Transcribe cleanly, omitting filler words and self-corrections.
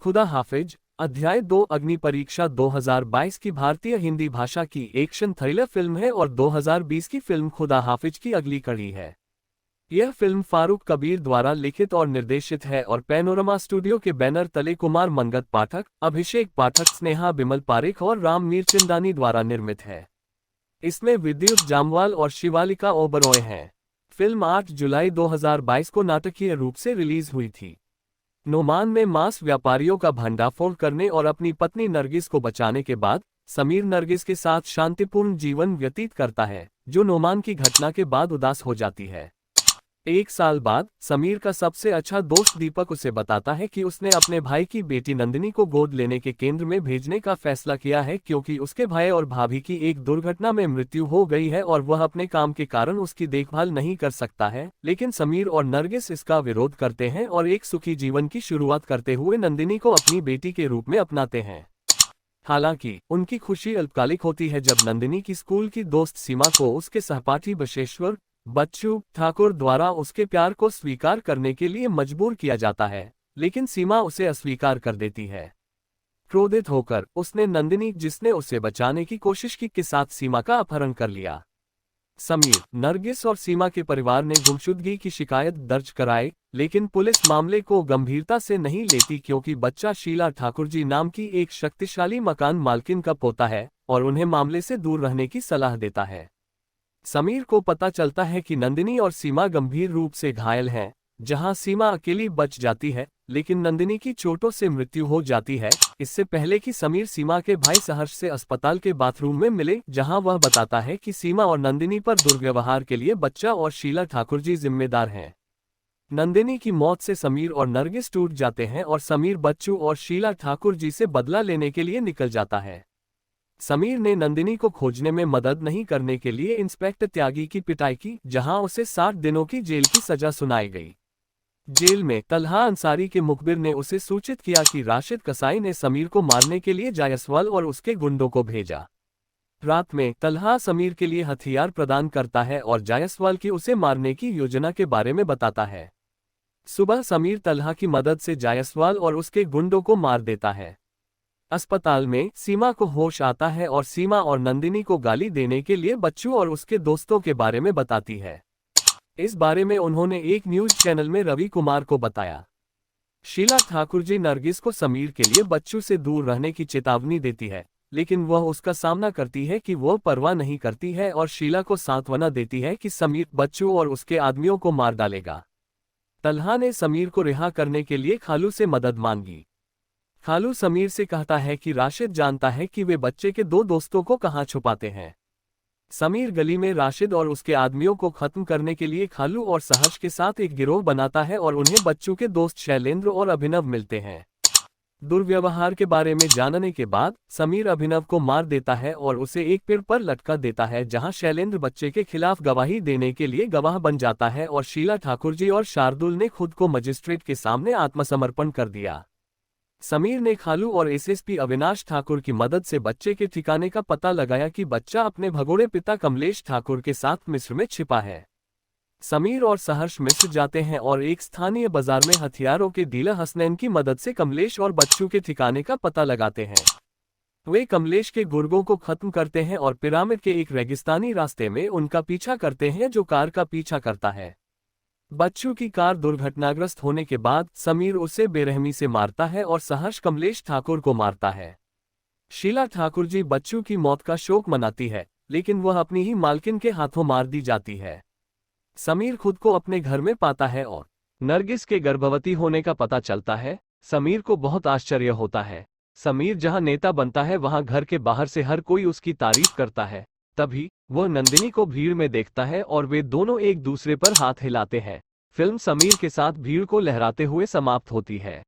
खुदा हाफिज। अध्याय 2 अग्नि परीक्षा 2022 की भारतीय हिंदी भाषा की एक्शन थ्रिलर फिल्म है और 2020 की फिल्म खुदा हाफिज की अगली कड़ी है। यह फिल्म फारूक कबीर द्वारा लिखित और निर्देशित है और पैनोरमा स्टूडियो के बैनर तले कुमार मंगत पाठक, अभिषेक पाठक, स्नेहा बिमल पारेख और राम मीरचंदानी द्वारा निर्मित है। इसमें विद्युत जामवाल और शिवालिका ओबरॉय हैं। फिल्म 8 जुलाई 2022 को नाटकीय रूप से रिलीज हुई थी। नोमान में मांस व्यापारियों का भंडाफोड़ करने और अपनी पत्नी नरगिस को बचाने के बाद समीर नरगिस के साथ शांतिपूर्ण जीवन व्यतीत करता है, जो नोमान की घटना के बाद उदास हो जाती है। एक साल बाद समीर का सबसे अच्छा दोस्त दीपक उसे बताता है कि उसने अपने भाई की बेटी नंदिनी को गोद लेने के केंद्र में भेजने का फैसला किया है, क्योंकि उसके भाई और भाभी की एक दुर्घटना में मृत्यु हो गई है और वह अपने काम के कारण उसकी देखभाल नहीं कर सकता है। लेकिन समीर और नरगिस इसका विरोध करते हैं और एक सुखी जीवन की शुरुआत करते हुए नंदिनी को अपनी बेटी के रूप में अपनाते हैं। हालांकि उनकी खुशी अल्पकालिक होती है जब नंदिनी की स्कूल की दोस्त सीमा को उसके सहपाठी बशेश्वर बच्चू ठाकुर द्वारा उसके प्यार को स्वीकार करने के लिए मजबूर किया जाता है, लेकिन सीमा उसे अस्वीकार कर देती है। क्रोधित होकर उसने नंदिनी, जिसने उसे बचाने की कोशिश की, के साथ सीमा का अपहरण कर लिया। समीर, नरगिस और सीमा के परिवार ने गुमशुदगी की शिकायत दर्ज कराई, लेकिन पुलिस मामले को गंभीरता से नहीं लेती, क्योंकि बच्चा शीला ठाकुर जी नाम की एक शक्तिशाली मकान मालकिन का पोता है और उन्हें मामले से दूर रहने की सलाह देता है। समीर को पता चलता है कि नंदिनी और सीमा गंभीर रूप से घायल हैं, जहां सीमा अकेली बच जाती है, लेकिन नंदिनी की चोटों से मृत्यु हो जाती है, इससे पहले कि समीर सीमा के भाई सहर्ष से अस्पताल के बाथरूम में मिले, जहां वह बताता है कि सीमा और नंदिनी पर दुर्व्यवहार के लिए बच्चा और शीला ठाकुर जी जिम्मेदार हैं। नंदिनी की मौत से समीर और नरगिस टूट जाते हैं और समीर बच्चू और शीला ठाकुर जी से बदला लेने के लिए निकल जाता है। समीर ने नंदिनी को खोजने में मदद नहीं करने के लिए इंस्पेक्टर त्यागी की पिटाई की, जहां उसे 60 दिनों की जेल की सजा सुनाई गई। जेल में तलहा अंसारी के मुखबिर ने उसे सूचित किया कि राशिद कसाई ने समीर को मारने के लिए जायसवाल और उसके गुंडों को भेजा। रात में तलहा समीर के लिए हथियार प्रदान करता है और जायसवाल की उसे मारने की योजना के बारे में बताता है। सुबह समीर तलहा की मदद से जायसवाल और उसके गुंडों को मार देता है। अस्पताल में सीमा को होश आता है और सीमा और नंदिनी को गाली देने के लिए बच्चू और उसके दोस्तों के बारे में बताती है। इस बारे में उन्होंने एक न्यूज चैनल में रवि कुमार को बताया। शीला ठाकुर जी नरगिस को समीर के लिए बच्चू से दूर रहने की चेतावनी देती है, लेकिन वह उसका सामना करती है कि वह परवाह नहीं करती है और शीला को सांत्वना देती है कि समीर बच्चू और उसके आदमियों को मार डालेगा। तलहा ने समीर को रिहा करने के लिए खालू से मदद मांगी। खालू समीर से कहता है कि राशिद जानता है कि वे बच्चे के 2 दोस्तों को कहां छुपाते हैं। समीर गली में राशिद और उसके आदमियों को खत्म करने के लिए खालू और सहर्ष के साथ एक गिरोह बनाता है और उन्हें बच्चों के दोस्त शैलेंद्र और अभिनव मिलते हैं। दुर्व्यवहार के बारे में जानने के बाद समीर अभिनव को मार देता है और उसे एक पेड़ पर लटका देता है, जहां शैलेंद्र बच्चे के खिलाफ गवाही देने के लिए गवाह बन जाता है और शीला ठाकुर जी और शार्दुल ने खुद को मजिस्ट्रेट के सामने आत्मसमर्पण कर दिया। समीर ने खालू और एसएसपी अविनाश ठाकुर की मदद से बच्चे के ठिकाने का पता लगाया कि बच्चा अपने भगोड़े पिता कमलेश ठाकुर के साथ मिस्र में छिपा है। समीर और सहर्ष मिस्र जाते हैं और एक स्थानीय बाजार में हथियारों के डीलर हसनैन की मदद से कमलेश और बच्चू के ठिकाने का पता लगाते हैं। वे कमलेश के गुर्गों को खत्म करते हैं और पिरामिड के एक रेगिस्तानी रास्ते में उनका पीछा करते हैं, जो कार का पीछा करता है। बच्चू की कार दुर्घटनाग्रस्त होने के बाद समीर उसे बेरहमी से मारता है और सहर्ष कमलेश ठाकुर को मारता है। शीला ठाकुर जी बच्चू की मौत का शोक मनाती है, लेकिन वह अपनी ही मालकिन के हाथों मार दी जाती है। समीर खुद को अपने घर में पाता है और नरगिस के गर्भवती होने का पता चलता है। समीर को बहुत आश्चर्य होता है। समीर जहां नेता बनता है वहां घर के बाहर से हर कोई उसकी तारीफ करता है। तभी वह नंदिनी को भीड़ में देखता है और वे दोनों एक दूसरे पर हाथ हिलाते हैं। फिल्म समीर के साथ भीड़ को लहराते हुए समाप्त होती है।